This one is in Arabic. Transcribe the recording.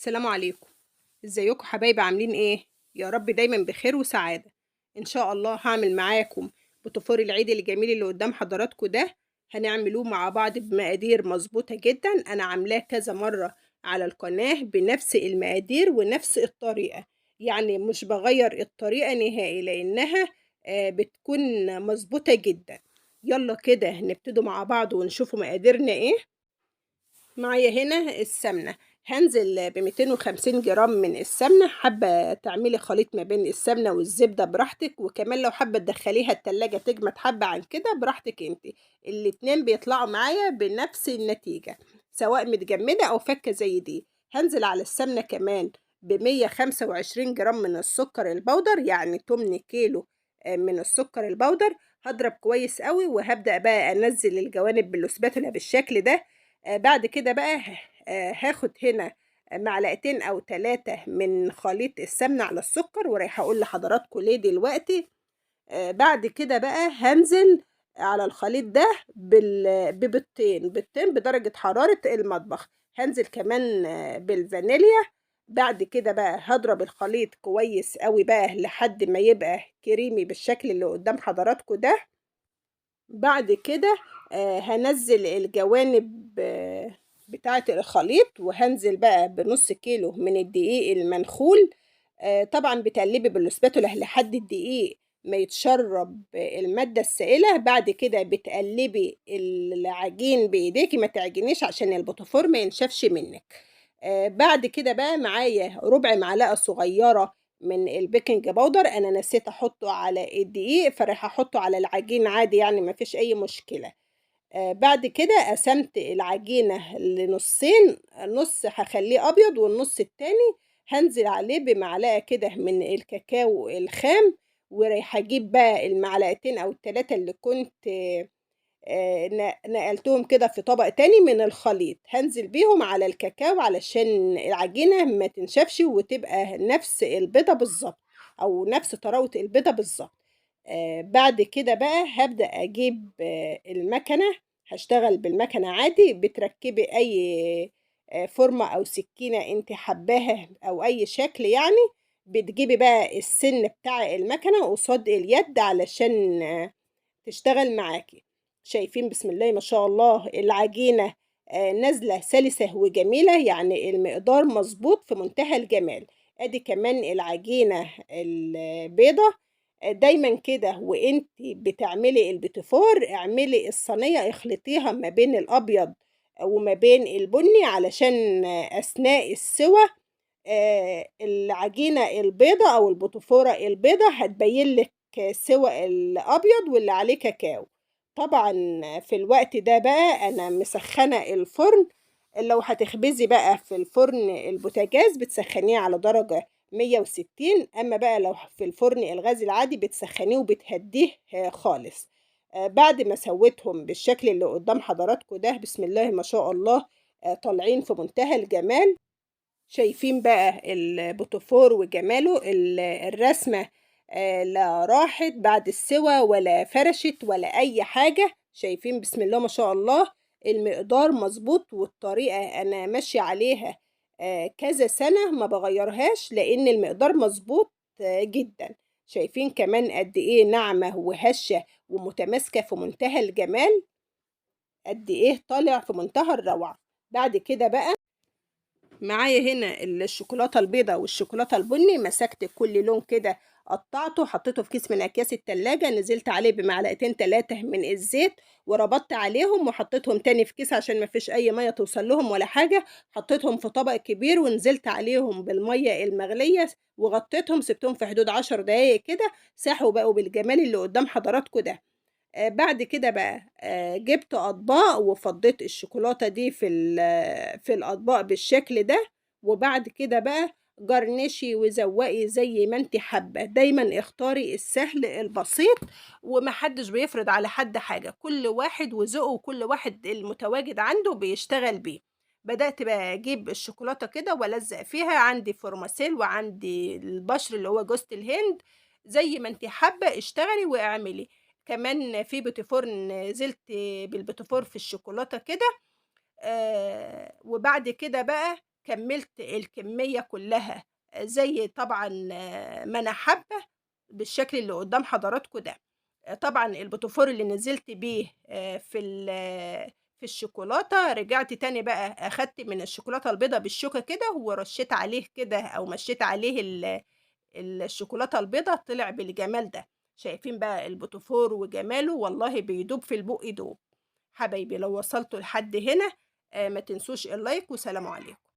السلام عليكم. ازيكم حبايبي عاملين ايه؟ يا رب دايما بخير وسعادة. ان شاء الله هعمل معاكم بطفور العيد الجميل اللي قدام حضراتكم ده. هنعملوه مع بعض بمقادير مظبوطة جدا، انا عاملاه كذا مرة على القناة بنفس المقادير ونفس الطريقة. يعني مش بغير الطريقة نهائي لانها بتكون مظبوطة جدا. يلا كده نبتدوا مع بعض ونشوفوا مقاديرنا ايه. معايا هنا السمنة. هنزل ب250 جرام من السمنة. حابة تعملي خليط ما بين السمنة والزبدة براحتك، وكمان لو حابة تدخليها التلاجة تجمد حبة عن كده براحتك انت. الاتنين بيطلعوا معايا بنفس النتيجة، سواء متجمدة او فكة زي دي. هنزل على السمنة كمان ب125 جرام من السكر البودر، يعني 8 كيلو من السكر البودر. هضرب كويس قوي وهبدأ بقى انزل الجوانب بالسباتولا بالشكل ده. بعد كده بقى هاخد هنا معلقتين او 3 من خليط السمنة على السكر، ورايحة اقول لحضراتكم ليه دلوقتي. بعد كده بقى هنزل على الخليط ده بيضتين بدرجة حرارة المطبخ. هنزل كمان بالفانيليا. بعد كده بقى هضرب الخليط كويس قوي بقى لحد ما يبقى كريمي بالشكل اللي قدام حضراتكم ده. بعد كده هنزل الجوانب بتاعة الخليط، وهنزل بقى بنص كيلو من الدقيق المنخول. طبعا بتقلبي بالسباتولا لحد الدقيق ما يتشرب المادة السائلة. بعد كده بتقلبي العجين بإيديكي، ما تعجنيش عشان البوتفور ما ينشفش منك. بعد كده بقى معايا ربع معلقة صغيرة من البيكنج باودر. انا نسيت احطه على الدقيق، فراح احطه على العجين عادي، يعني ما فيش اي مشكلة. بعد كده قسمت العجينة لنصين، نص هخليه ابيض والنص التاني هنزل عليه بمعلقة كده من الكاكاو الخام. ورايحة اجيب بقى المعلقتين او التلاتة اللي كنت نقلتهم كده في طبق تاني من الخليط، هنزل بيهم على الكاكاو علشان العجينة ما تنشفش وتبقى نفس البيضة بالظبط، او نفس طراوة البيضة بالظبط. بعد كده بقى هبدأ اجيب المكنة. هشتغل بالمكنة عادي، بتركبي اي فورمة او سكينة انت حباها او اي شكل يعني. بتجيبي بقى السن بتاع المكنة قصاد اليد علشان تشتغل معاكي. شايفين بسم الله ما شاء الله العجينة نازلة سلسة وجميلة، يعني المقدار مظبوط في منتهى الجمال. ادي كمان العجينة البيضة. دايما كده وانتي بتعملي البيتيفور اعملي الصينية اخلطيها ما بين الابيض وما بين البني، علشان اثناء السوى العجينة البيضة أو البطفورة البيضة هتبين لك سوى الأبيض واللي عليه كاكاو. طبعا في الوقت ده بقى أنا مسخنة الفرن. لو هتخبزي بقى في الفرن البوتاجاز بتسخنيه على درجة 160، أما بقى لو في الفرن الغاز العادي بتسخنيه وبتهديه خالص. بعد ما سويتهم بالشكل اللي قدام حضراتكم ده بسم الله ما شاء الله طالعين في منتهى الجمال. شايفين بقى البوتوفور وجماله الرسمة. لا راحت بعد السوى ولا فرشت ولا أي حاجة. شايفين بسم الله ما شاء الله المقدار مظبوط، والطريقة أنا ماشية عليها كذا سنة ما بغيرهاش لأن المقدار مظبوط جدا. شايفين كمان قد إيه ناعمة وهشة ومتماسكة في منتهى الجمال، قد إيه طالع في منتهى الروعة. بعد كده بقى معايا هنا الشوكولاته البيضاء والشوكولاته البني. مسكت كل لون كده قطعته حطيته في كيس من اكياس التلاجة، نزلت عليه بمعلقتين 3 من الزيت وربطت عليهم وحطيتهم تاني في كيس عشان ما فيش اي ميه توصل لهم ولا حاجه. حطيتهم في طبق كبير ونزلت عليهم بالميه المغليه وغطيتهم، سبتهم في حدود 10 دقايق كده. ساحوا بقوا بالجمال اللي قدام حضراتكم ده. بعد كده بقى جبت أطباق وفضيت الشوكولاتة دي في الأطباق بالشكل ده. وبعد كده بقى جرنشي وزوقي زي ما انت حابة. دايما اختاري السهل البسيط، ومحدش بيفرض على حد حاجة، كل واحد وذوقه وكل واحد المتواجد عنده بيشتغل بيه. بدأت بقى أجيب الشوكولاتة كده وألزق فيها. عندي فورماسيل وعندي البشر اللي هو جوزة الهند، زي ما انت حابة اشتغلي واعملي. كمان في بيتيفور نزلت بالبيتيفور في الشوكولاتة كده. وبعد كده بقى كمّلت الكمية كلّها زي طبعًا ما أنا حابة بالشكل اللي قدّام حضراتكم ده. طبعًا البوتفور اللي نزلت بيه في الشوكولاتة، رجعت تاني بقى أخدت من الشوكولاتة البيضا بالشوكة كده ورشّيت عليه كده أو مشّيت عليه الشوكولاتة البيضا، طلع بالجمال ده. شايفين بقى البوتفور وجماله، والله بيدوب في البُق يدوب. حبايبي لو وصلتوا لحد هنا ما تنسوش اللايك وسلام عليكم.